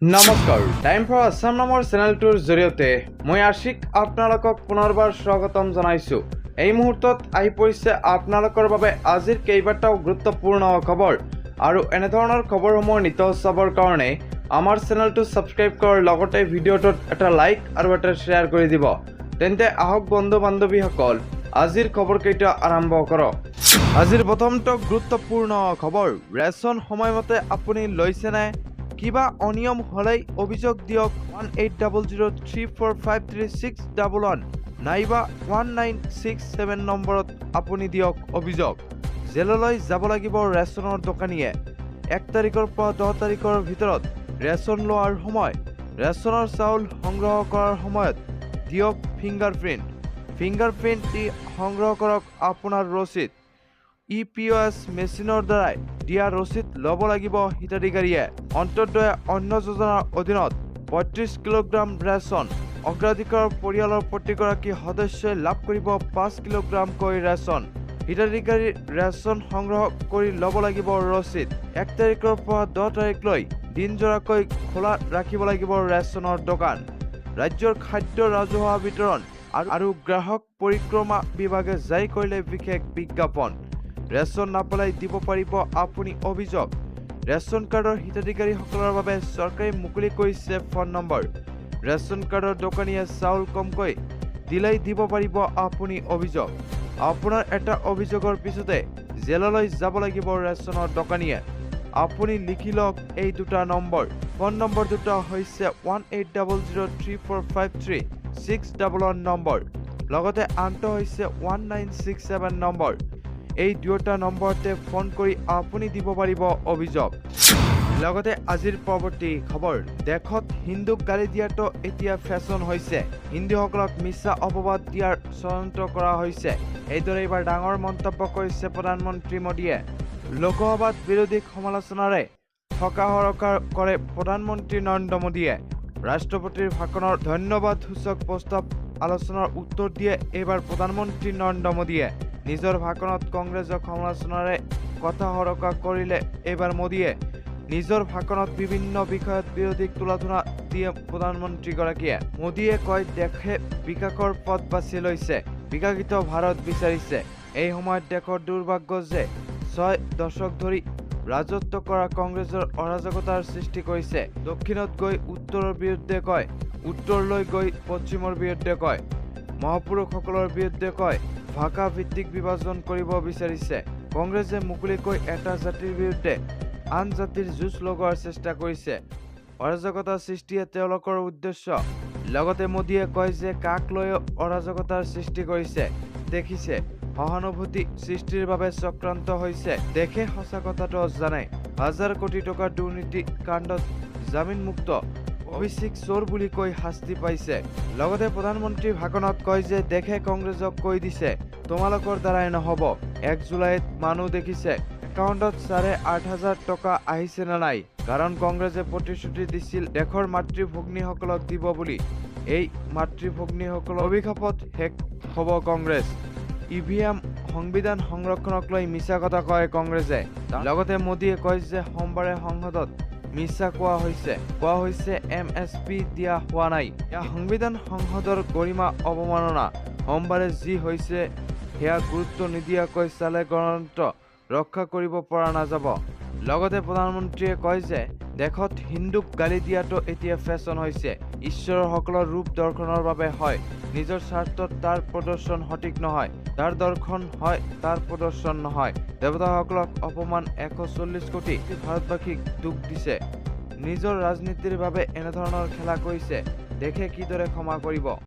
নমস্কাৰ time for Assam নামৰ চেনেলটোৰ জৰিয়তে মই আশিক আপোনালোকক পুনৰবাৰ স্বাগতম জনাইছো। এই মুহূৰ্তত আহি পৰিছে আপোনালোকৰ বাবে আজিৰ কেইবাটাও গুৰুত্বপূৰ্ণ খবৰ আৰু এনে ধৰণৰ খবৰসমূহ নিতৌ চাবৰ কাৰণে আমাৰ চেনেলটো সাবস্ক্ৰাইব কৰাৰ লগতে ভিডিঅ'টোত এটা লাইক আৰু এটা শ্বেয়াৰ কৰি দিব। তেন্তে আহক বন্ধু বান্ধৱীসকল আজিৰ খবৰকেইটা আৰম্ভ কৰক। আজিৰ প্ৰথমটো গুৰুত্বপূৰ্ণ খবৰ, ৰেচন সময়মতে আপুনি লৈছেনে? কিবা অনিয়ম হলেই অভিযোগ দিয়ক 180034533611 নাইবা 1967 নম্বৰত আপুনি দিয়ক অভিযোগ। জেললৈ যাব লাগিব ৰেচনৰ দোকানীয়ে। 1 তাৰিখৰ পৰা 10 তাৰিখৰ ভিতৰত ৰেচন লোৱাৰ সময়, ৰেচনৰ চাউল সংগ্ৰহ কৰাৰ সময়ত দিয়ক ফিংগাৰপ্ৰিণ্ট দি সংগ্ৰহ কৰক আপোনাৰ ৰচিদ। EPOS মেচিনৰ দ্বাৰাই দিয়া ৰচিদ ল'ব লাগিব হিতাধিকাৰীয়ে। অন্তৰ্দয় অন্ন যোজনাৰ অধীনত 35 কিলোগ্ৰাম ৰেচন। অগ্ৰাধিকাৰ পৰিয়ালৰ প্ৰতিগৰাকী সদস্যই লাভ কৰিব 5 কিলোগ্ৰামকৈ ৰেচন। হিতাধিকাৰী ৰেচন সংগ্ৰহ কৰি ল'ব লাগিব ৰচিদ। 1 তাৰিখৰ পৰা 10 তাৰিখলৈ দিনজোৰাকৈ খোলা ৰাখিব লাগিব ৰেচনৰ দোকান। ৰাজ্যৰ খাদ্য ৰাজহুৱা বিতৰণ আৰু গ্ৰাহক পৰিক্ৰমা বিভাগে জাৰি কৰিলে বিশেষ বিজ্ঞাপন। ৰেচন নাপালে দিব পাৰিব আপুনি অভিযোগ। ৰেচন কাৰ্ডৰ হিতাধিকাৰীসকলৰ বাবে চৰকাৰে মুকলি কৰিছে ফোন নম্বৰ। ৰেচন কাৰ্ডৰ দোকানীয়ে চাউল কমকৈ দিলেই দিব পাৰিব আপুনি অভিযোগ। আপোনাৰ এটা অভিযোগৰ পিছতে জেললৈ যাব লাগিব ৰেচনৰ দোকানীয়ে। আপুনি লিখি লওক এই দুটা নম্বৰ। ফোন নম্বৰ দুটা হৈছে 180034533611 নম্বৰ, লগতে আনটো হৈছে 1967 নম্বৰ। এই দুটা নম্বৰতে ফোন কৰি আপুনি দিব পাৰিব অভিযোগ। লগতে আজিৰ পৰৱৰ্তী খবৰ, দেশত হিন্দুক গালি দিয়াটো এতিয়া ফেশ্বন হৈছে। হিন্দুসকলক মিছা অপবাদ দিয়াৰ ষড়যন্ত্ৰ কৰা হৈছে। এইদৰে এইবাৰ ডাঙৰ মন্তব্য কৰিছে প্ৰধানমন্ত্ৰী মোদীয়ে। লোকসভাত বিৰোধীক সমালোচনাৰে ঠকা-হৰকা কৰে প্ৰধানমন্ত্ৰী নৰেন্দ্ৰ মোদীয়ে। ৰাষ্ট্ৰপতিৰ ভাষণৰ ধন্যবাদসূচক প্ৰস্তাৱ আলোচনাৰ উত্তৰ দিয়ে এইবাৰ প্ৰধানমন্ত্ৰী নৰেন্দ্ৰ মোদীয়ে। নিজৰ ভাষণত কংগ্ৰেছক সমালোচনাৰে কথা-হৰকা কৰিলে এইবাৰ মোদীয়ে। নিজৰ ভাষণত বিভিন্ন বিষয়ত বিৰোধীক তুলাধনা দিয়ে প্ৰধানমন্ত্ৰীগৰাকীয়ে। মোদীয়ে কয়, দেশে বিকাশৰ পথ বাছি লৈছে, বিকশিত ভাৰত বিচাৰিছে। এই সময়ত দেশৰ দুৰ্ভাগ্য যে 6 দশক ধৰি ৰাজত্ব কৰা কংগ্ৰেছৰ অৰাজকতাৰ সৃষ্টি কৰিছে। দক্ষিণত গৈ উত্তৰৰ বিৰুদ্ধে কয়, উত্তৰলৈ গৈ পশ্চিমৰ বিৰুদ্ধে কয়, মহাপুৰুষসকলৰ বিৰুদ্ধে কয়, ভাষা ভিত্তিক বিভাজন কৰিব বিচাৰিছে। কংগ্ৰেছে মুকলিকৈ এটা জাতিৰ বিৰুদ্ধে আন জাতিৰ যুঁজ লগোৱাৰ চেষ্টা কৰিছে। অৰাজকতা সৃষ্টিয়ে তেওঁলোকৰ উদ্দেশ্য। লগতে মোদীয়ে কয় যে কাক লৈ অৰাজকতাৰ সৃষ্টি কৰিছে দেখিছে। সহানুভূতি সৃষ্টিৰ বাবে চক্ৰান্ত হৈছে। দেশে সঁচা কথাটো জানে। 1000 কোটি টকাৰ দুৰ্নীতি কাণ্ডত জামিনমুক্ত অভিষেক চোৰ বুলি কৈ শাস্তি পাইছে। লগতে প্ৰধানমন্ত্ৰী ভাষণত কয় যে দেশে কংগ্ৰেছক কৈ দিছে, তোমালোকৰ দ্বাৰাই নহ'ব। 1 জুলাইত মানুহ দেখিছে একাউণ্টত 8,500 টকা আহিছে নে নাই, কাৰণ কংগ্ৰেছে প্ৰতিশ্ৰুতি দিছিল দেশৰ মাতৃভগ্নীসকলক দিব বুলি। এই মাতৃভগ্নীসকলৰ অভিশাপত শেষ হ'ব কংগ্ৰেছ। EVM সংবিধান সংৰক্ষণক লৈ মিছা কথা কয় কংগ্ৰেছে। লগতে মোদীয়ে কয় যে সোমবাৰে সংসদত মিছা কোৱা হৈছে MSP দিয়া হোৱা নাই। সংবিধান সংসদৰ গৰিমা অৱমাননা। সোমবাৰে যি হৈছে সেয়া গুৰুত্ব নিদিয়াকৈ চালে গণতন্ত্ৰ ৰক্ষা কৰিব পৰা নাযাব। লগতে প্ৰধানমন্ত্ৰীয়ে কয় যে দেশত হিন্দুক গালি দিয়াটো এতিয়া ফেশ্বন হৈছে। ঈশ্বৰসকলৰ ৰূপ দৰ্শনৰ বাবে হয়, নিজৰ স্বাৰ্থত তাৰ প্ৰদৰ্শন সঠিক নহয়, তাৰ দৰ্শন হয়, তাৰ প্ৰদৰ্শন নহয়। দেৱতাসকলক অপমান 140 কোটি ভাৰতবাসীক দুখ দিছে। নিজৰ ৰাজনীতিৰ বাবে এনেধৰণৰ খেলা কৰিছে। দেশে কিদৰে ক্ষমা কৰিব?